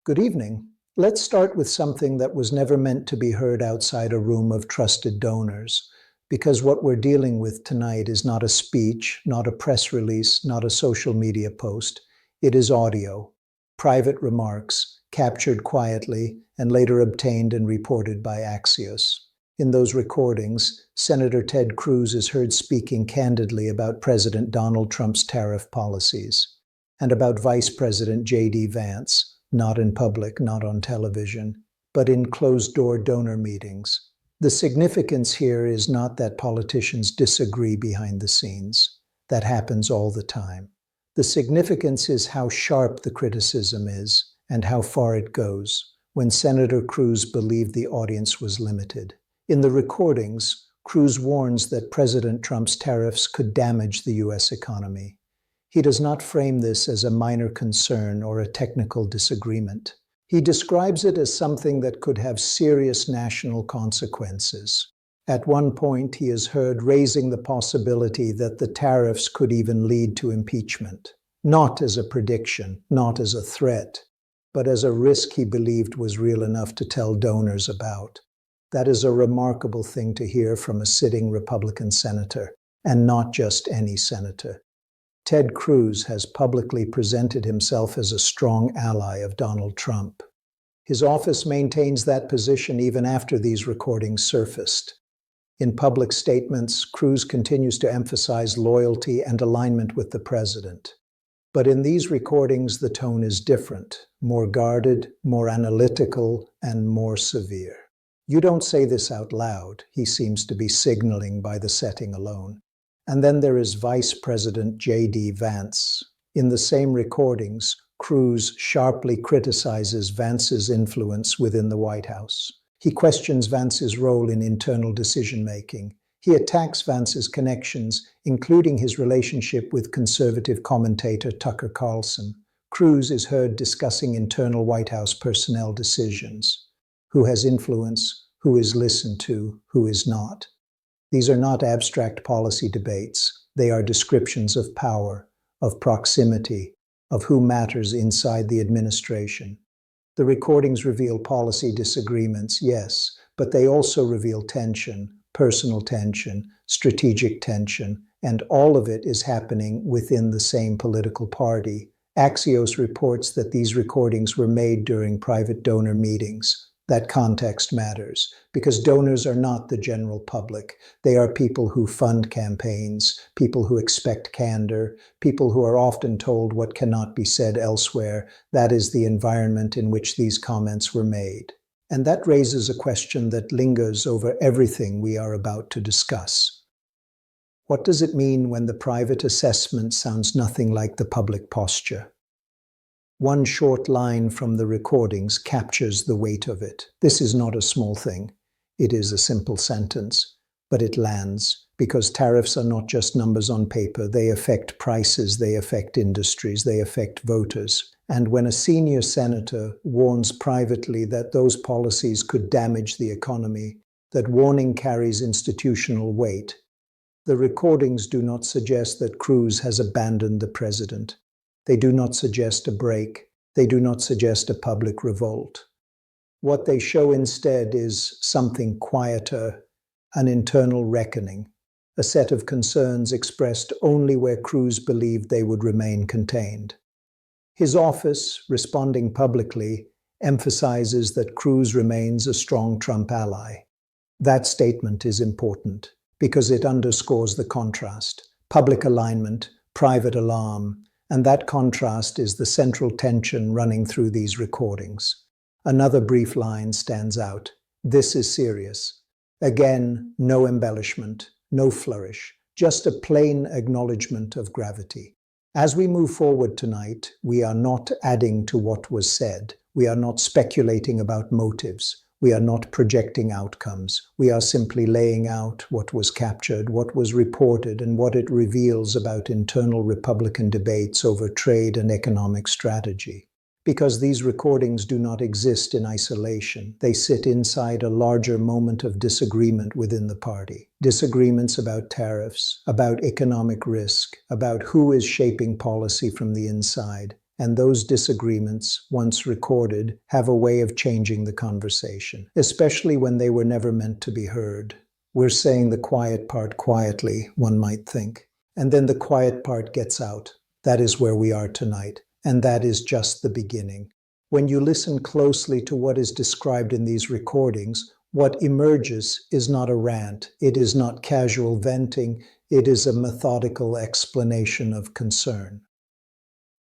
Good evening. Let's start with something that was never meant to be heard outside a room of trusted donors, because what we're dealing with tonight is not a speech, not a press release, not a social media post. It is audio, private remarks, captured quietly and later obtained and reported by Axios. In those recordings, Senator Ted Cruz is heard speaking candidly about President Donald Trump's tariff policies and about Vice President J.D. Vance, not in public, not on television, but in closed-door donor meetings. The significance here is not that politicians disagree behind the scenes. That happens all the time. The significance is how sharp the criticism is and how far it goes when Senator Cruz believed the audience was limited. In the recordings, Cruz warns that President Trump's tariffs could damage the U.S. economy. He does not frame this as a minor concern or a technical disagreement. He describes it as something that could have serious national consequences. At one point, he is heard raising the possibility that the tariffs could even lead to impeachment, not as a prediction, not as a threat, but as a risk he believed was real enough to tell donors about. That is a remarkable thing to hear from a sitting Republican senator, and not just any senator. Ted Cruz has publicly presented himself as a strong ally of Donald Trump. His office maintains that position even after these recordings surfaced. In public statements, Cruz continues to emphasize loyalty and alignment with the president. But in these recordings, the tone is different, more guarded, more analytical, and more severe. You don't say this out loud, he seems to be signaling by the setting alone. And then there is Vice President J.D. Vance. In the same recordings, Cruz sharply criticizes Vance's influence within the White House. He questions Vance's role in internal decision-making. He attacks Vance's connections, including his relationship with conservative commentator Tucker Carlson. Cruz is heard discussing internal White House personnel decisions. Who has influence? Who is listened to? Who is not? These are not abstract policy debates. They are descriptions of power, of proximity, of who matters inside the administration. The recordings reveal policy disagreements, yes, but they also reveal tension, personal tension, strategic tension, and all of it is happening within the same political party. Axios reports that these recordings were made during private donor meetings. That context matters, because donors are not the general public. They are people who fund campaigns, people who expect candor, people who are often told what cannot be said elsewhere. That is the environment in which these comments were made. And that raises a question that lingers over everything we are about to discuss. What does it mean when the private assessment sounds nothing like the public posture? One short line from the recordings captures the weight of it. This is not a small thing. It is a simple sentence, but it lands because tariffs are not just numbers on paper. They affect prices, they affect industries, they affect voters. And when a senior senator warns privately that those policies could damage the economy, that warning carries institutional weight. The recordings do not suggest that Cruz has abandoned the president. They do not suggest a break. They do not suggest a public revolt. What they show instead is something quieter, an internal reckoning, a set of concerns expressed only where Cruz believed they would remain contained. His office, responding publicly, emphasizes that Cruz remains a strong Trump ally. That statement is important because it underscores the contrast: public alignment, private alarm. And that contrast is the central tension running through these recordings. Another brief line stands out. This is serious. Again, no embellishment, no flourish, just a plain acknowledgement of gravity. As we move forward tonight, we are not adding to what was said. We are not speculating about motives. We are not projecting outcomes. We are simply laying out what was captured, what was reported, and what it reveals about internal Republican debates over trade and economic strategy. Because these recordings do not exist in isolation, they sit inside a larger moment of disagreement within the party. Disagreements about tariffs, about economic risk, about who is shaping policy from the inside, And those disagreements, once recorded, have a way of changing the conversation, especially when they were never meant to be heard. We're saying the quiet part quietly, one might think. And then the quiet part gets out. That is where we are tonight. And that is just the beginning. When you listen closely to what is described in these recordings, what emerges is not a rant. It is not casual venting. It is a methodical explanation of concern.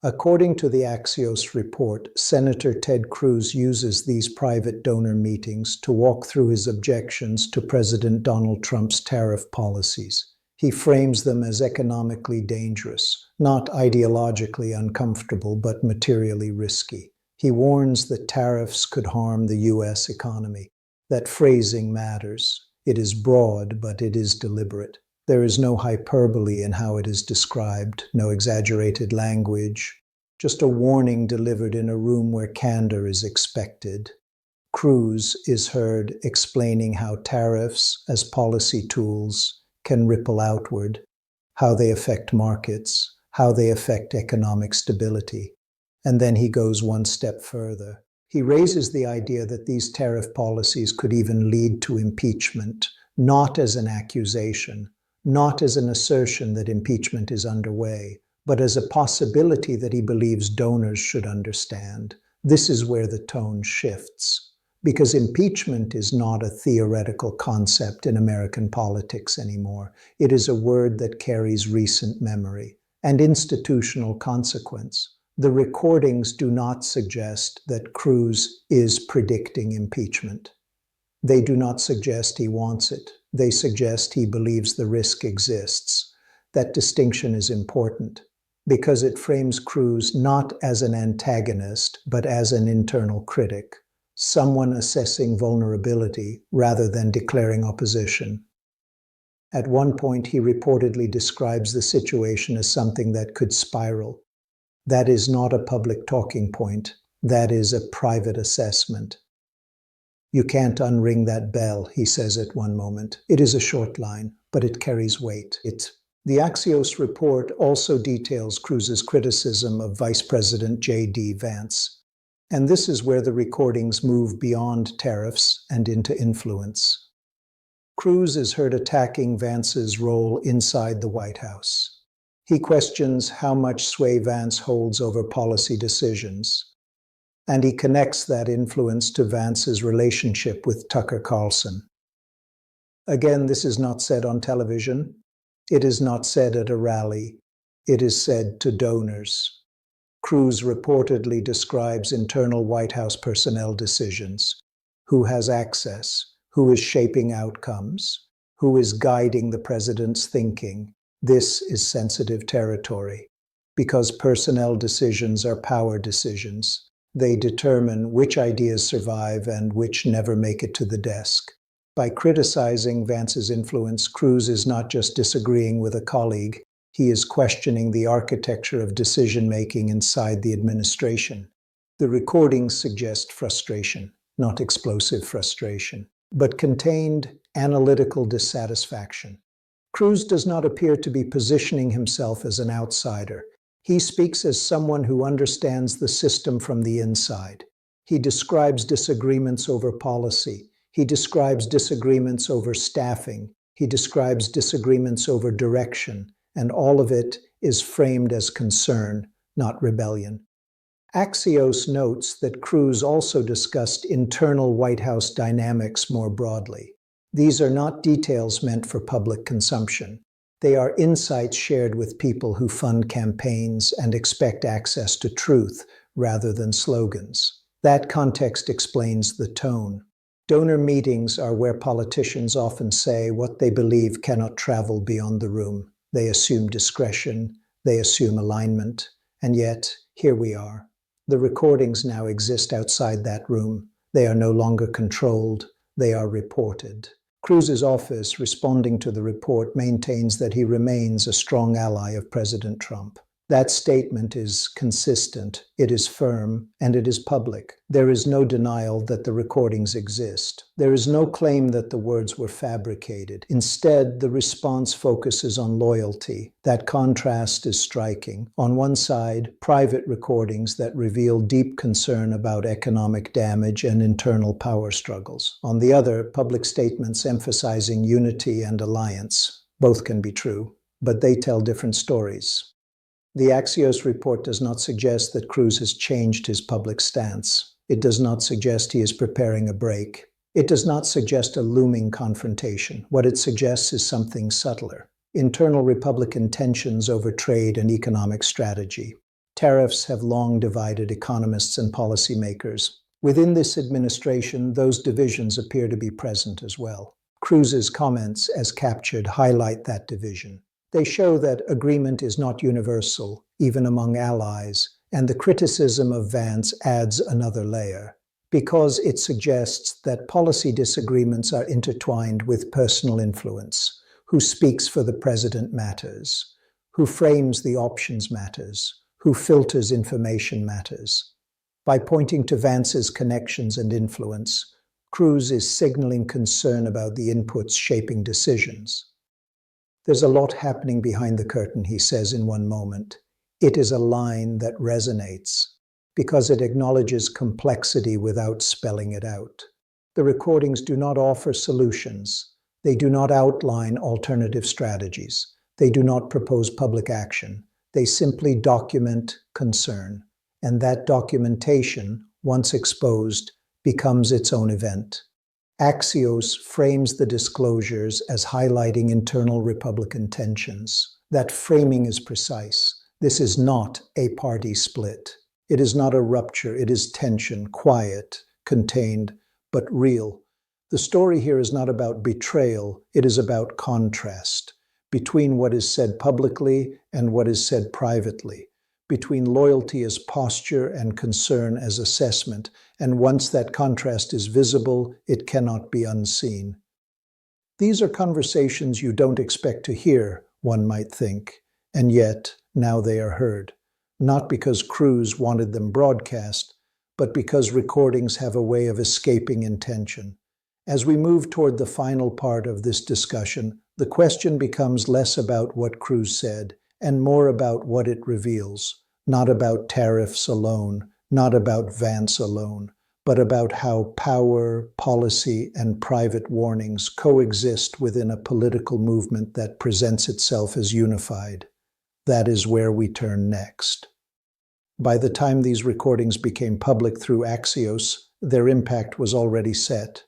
According to the Axios report, Senator Ted Cruz uses these private donor meetings to walk through his objections to President Donald Trump's tariff policies. He frames them as economically dangerous, not ideologically uncomfortable, but materially risky. He warns that tariffs could harm the U.S. economy. That phrasing matters. It is broad, but it is deliberate. There is no hyperbole in how it is described, no exaggerated language, just a warning delivered in a room where candor is expected. Cruz is heard explaining how tariffs, as policy tools, can ripple outward, how they affect markets, how they affect economic stability. And then he goes one step further. He raises the idea that these tariff policies could even lead to impeachment, not as an accusation, not as an assertion that impeachment is underway, but as a possibility that he believes donors should understand. This is where the tone shifts, because impeachment is not a theoretical concept in American politics anymore. It is a word that carries recent memory and institutional consequence. The recordings do not suggest that Cruz is predicting impeachment. They do not suggest he wants it. They suggest he believes the risk exists. That distinction is important because it frames Cruz not as an antagonist, but as an internal critic, someone assessing vulnerability rather than declaring opposition. At one point, he reportedly describes the situation as something that could spiral. That is not a public talking point. That is a private assessment. You can't unring that bell, he says at one moment. It is a short line, but it carries weight. The Axios report also details Cruz's criticism of Vice President J.D. Vance. And this is where the recordings move beyond tariffs and into influence. Cruz is heard attacking Vance's role inside the White House. He questions how much sway Vance holds over policy decisions. And he connects that influence to Vance's relationship with Tucker Carlson. Again, this is not said on television. It is not said at a rally. It is said to donors. Cruz reportedly describes internal White House personnel decisions. Who has access? Who is shaping outcomes? Who is guiding the president's thinking? This is sensitive territory, because personnel decisions are power decisions. They determine which ideas survive and which never make it to the desk. By criticizing Vance's influence, Cruz is not just disagreeing with a colleague, he is questioning the architecture of decision-making inside the administration. The recordings suggest frustration, not explosive frustration, but contained analytical dissatisfaction. Cruz does not appear to be positioning himself as an outsider. He speaks as someone who understands the system from the inside. He describes disagreements over policy. He describes disagreements over staffing. He describes disagreements over direction. And all of it is framed as concern, not rebellion. Axios notes that Cruz also discussed internal White House dynamics more broadly. These are not details meant for public consumption. They are insights shared with people who fund campaigns and expect access to truth rather than slogans. That context explains the tone. Donor meetings are where politicians often say what they believe cannot travel beyond the room. They assume discretion, they assume alignment, and yet, here we are. The recordings now exist outside that room. They are no longer controlled, they are reported. Cruz's office, responding to the report, maintains that he remains a strong ally of President Trump. That statement is consistent, it is firm, and it is public. There is no denial that the recordings exist. There is no claim that the words were fabricated. Instead, the response focuses on loyalty. That contrast is striking. On one side, private recordings that reveal deep concern about economic damage and internal power struggles. On the other, public statements emphasizing unity and alliance. Both can be true, but they tell different stories. The Axios report does not suggest that Cruz has changed his public stance. It does not suggest he is preparing a break. It does not suggest a looming confrontation. What it suggests is something subtler. Internal Republican tensions over trade and economic strategy. Tariffs have long divided economists and policymakers. Within this administration, those divisions appear to be present as well. Cruz's comments, as captured, highlight that division. They show that agreement is not universal, even among allies, and the criticism of Vance adds another layer, because it suggests that policy disagreements are intertwined with personal influence. Who speaks for the president matters. Who frames the options matters. Who filters information matters. By pointing to Vance's connections and influence, Cruz is signaling concern about the inputs shaping decisions. There's a lot happening behind the curtain, he says in one moment. It is a line that resonates because it acknowledges complexity without spelling it out. The recordings do not offer solutions. They do not outline alternative strategies. They do not propose public action. They simply document concern. And that documentation, once exposed, becomes its own event. Axios frames the disclosures as highlighting internal Republican tensions. That framing is precise. This is not a party split. It is not a rupture. It is tension, quiet, contained, but real. The story here is not about betrayal. It is about contrast between what is said publicly and what is said privately, between loyalty as posture and concern as assessment, and once that contrast is visible, it cannot be unseen. These are conversations you don't expect to hear, one might think, and yet now they are heard, not because Cruz wanted them broadcast, but because recordings have a way of escaping intention. As we move toward the final part of this discussion, the question becomes less about what Cruz said and more about what it reveals, not about tariffs alone, not about Vance alone, but about how power, policy, and private warnings coexist within a political movement that presents itself as unified. That is where we turn next. By the time these recordings became public through Axios, their impact was already set,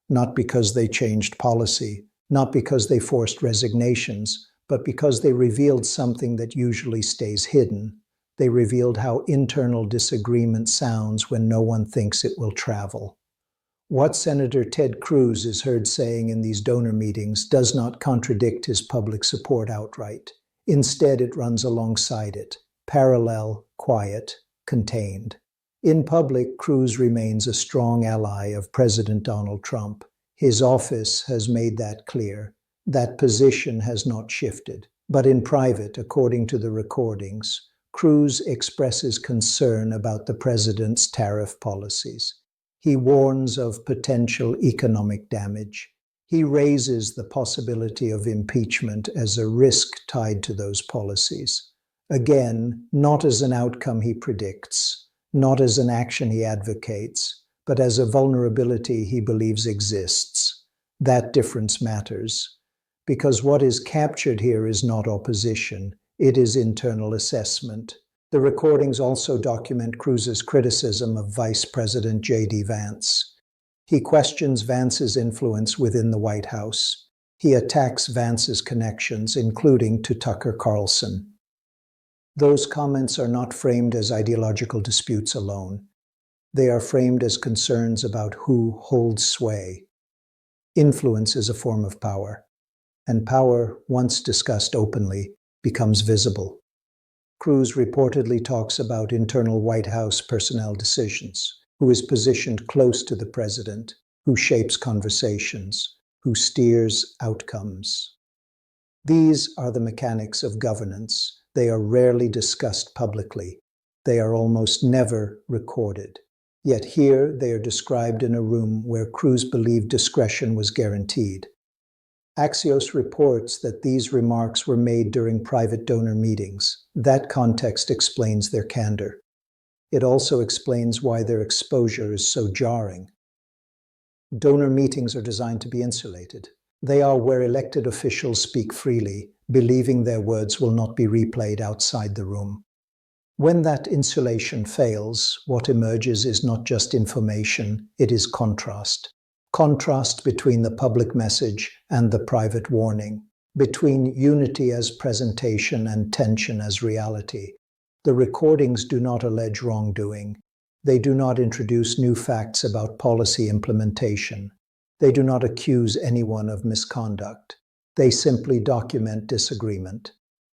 not because they changed policy, not because they forced resignations, but because they revealed something that usually stays hidden. They revealed how internal disagreement sounds when no one thinks it will travel. What Senator Ted Cruz is heard saying in these donor meetings does not contradict his public support outright. Instead, it runs alongside it, parallel, quiet, contained. In public, Cruz remains a strong ally of President Donald Trump. His office has made that clear. That position has not shifted. But in private, according to the recordings, Cruz expresses concern about the president's tariff policies. He warns of potential economic damage. He raises the possibility of impeachment as a risk tied to those policies. Again, not as an outcome he predicts, not as an action he advocates, but as a vulnerability he believes exists. That difference matters, because what is captured here is not opposition. It is internal assessment. The recordings also document Cruz's criticism of Vice President J.D. Vance. He questions Vance's influence within the White House. He attacks Vance's connections, including to Tucker Carlson. Those comments are not framed as ideological disputes alone. They are framed as concerns about who holds sway. Influence is a form of power, and power, once discussed openly, becomes visible. Cruz reportedly talks about internal White House personnel decisions, who is positioned close to the president, who shapes conversations, who steers outcomes. These are the mechanics of governance. They are rarely discussed publicly. They are almost never recorded. Yet here they are described in a room where Cruz believed discretion was guaranteed. Axios reports that these remarks were made during private donor meetings. That context explains their candor. It also explains why their exposure is so jarring. Donor meetings are designed to be insulated. They are where elected officials speak freely, believing their words will not be replayed outside the room. When that insulation fails, what emerges is not just information, it is contrast. Contrast between the public message and the private warning, between unity as presentation and tension as reality. The recordings do not allege wrongdoing. They do not introduce new facts about policy implementation. They do not accuse anyone of misconduct. They simply document disagreement.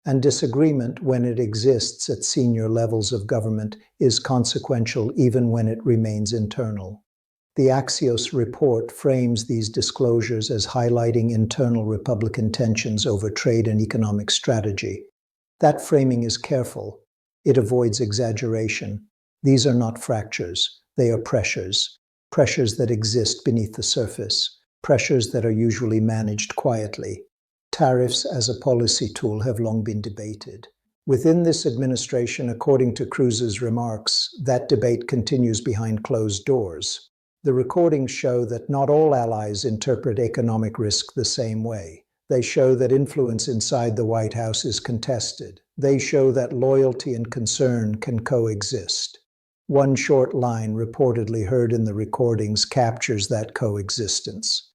And disagreement, when it exists at senior levels of government, is consequential even when it remains internal. The Axios report frames these disclosures as highlighting internal Republican tensions over trade and economic strategy. That framing is careful. It avoids exaggeration. These are not fractures. They are pressures. Pressures that exist beneath the surface. Pressures that are usually managed quietly. Tariffs as a policy tool have long been debated. Within this administration, according to Cruz's remarks, that debate continues behind closed doors. The recordings show that not all allies interpret economic risk the same way. They show that influence inside the White House is contested. They show that loyalty and concern can coexist. One short line reportedly heard in the recordings captures that coexistence.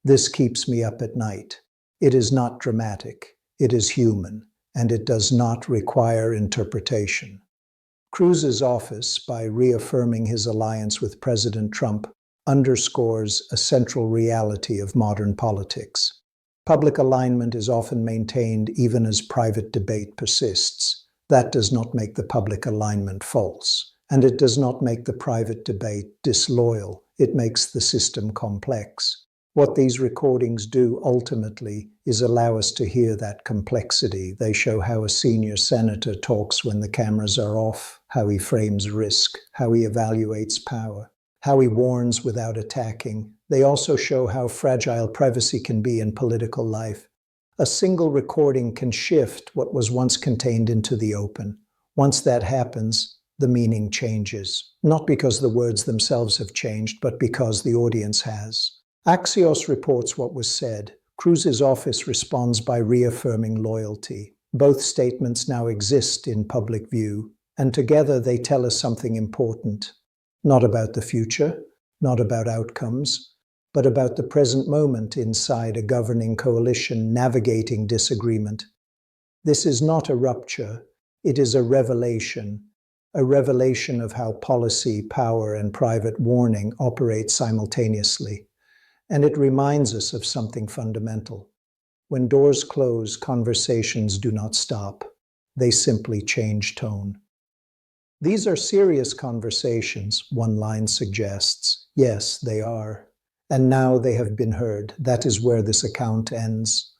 This keeps me up at night. It is not dramatic. It is human, and it does not require interpretation. Cruz's office, by reaffirming his alliance with President Trump, underscores a central reality of modern politics. Public alignment is often maintained even as private debate persists. That does not make the public alignment false, and it does not make the private debate disloyal. It makes the system complex. What these recordings do ultimately is allow us to hear that complexity. They show how a senior senator talks when the cameras are off, how he frames risk, how he evaluates power, how he warns without attacking. They also show how fragile privacy can be in political life. A single recording can shift what was once contained into the open. Once that happens, the meaning changes, not because the words themselves have changed, but because the audience has. Axios reports what was said. Cruz's office responds by reaffirming loyalty. Both statements now exist in public view, and together they tell us something important. Not about the future, not about outcomes, but about the present moment inside a governing coalition navigating disagreement. This is not a rupture, it is a revelation of how policy, power, and private warning operate simultaneously. And it reminds us of something fundamental. When doors close, conversations do not stop. They simply change tone. These are serious conversations, one line suggests. Yes, they are. And now they have been heard. That is where this account ends.